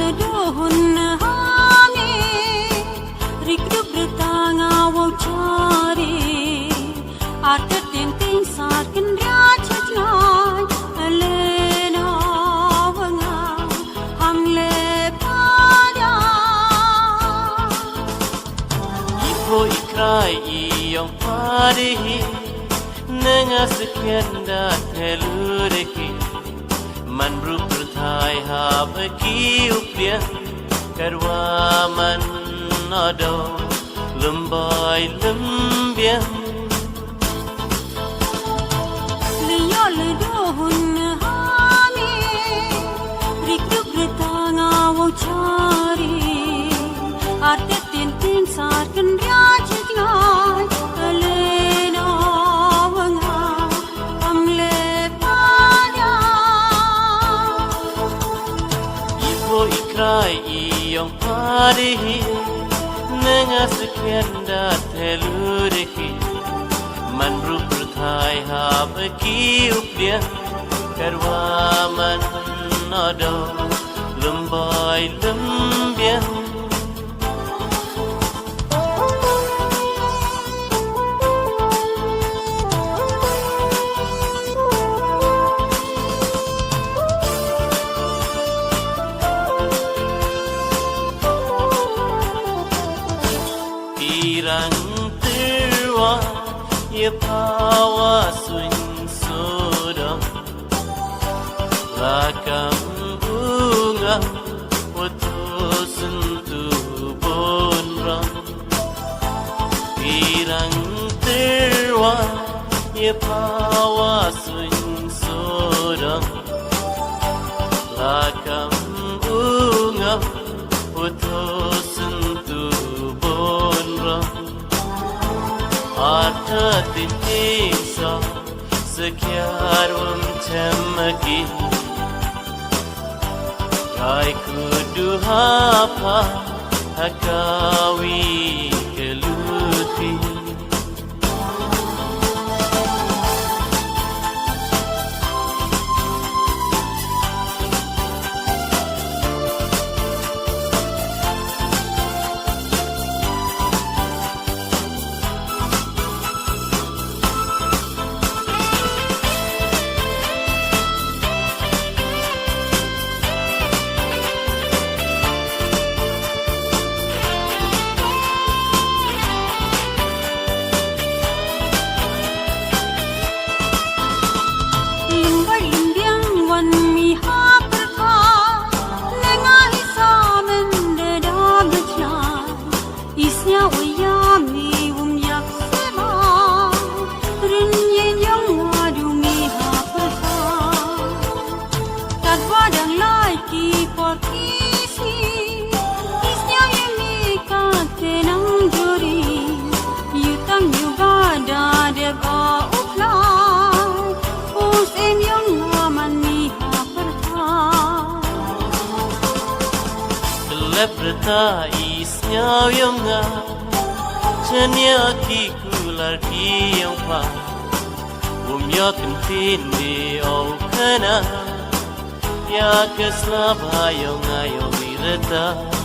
ledohun hami rikduk bertanga wau cari artet tinting sarkin rajat nai elena wanga hamle pada ipo ikrai iyong padihi nengasekian dat helureki man berthai hab kiupia karwa man ado lembai lembia liyo ledohun hami rikduk bertanga wau cari artet tintin sarkan rajat ngai elena wanga hamle pada ipo ikrai iyong padihi nengasekian dat helureki man berthai hab kiupia karwa man ado lembai lembia irang terwa ye pawa swing soda lakam bunga putus sentuh bonra irang terwa ye pawa swing soda lakam bunga putus sentuh bonra arta tinisa sekiar temaki kai kudu hapa hakawi keluti Lepreta isnya yang nga Chanya ki kular ki yang pa Umya kentin di au kana Ya keslabha yang nga yang mireta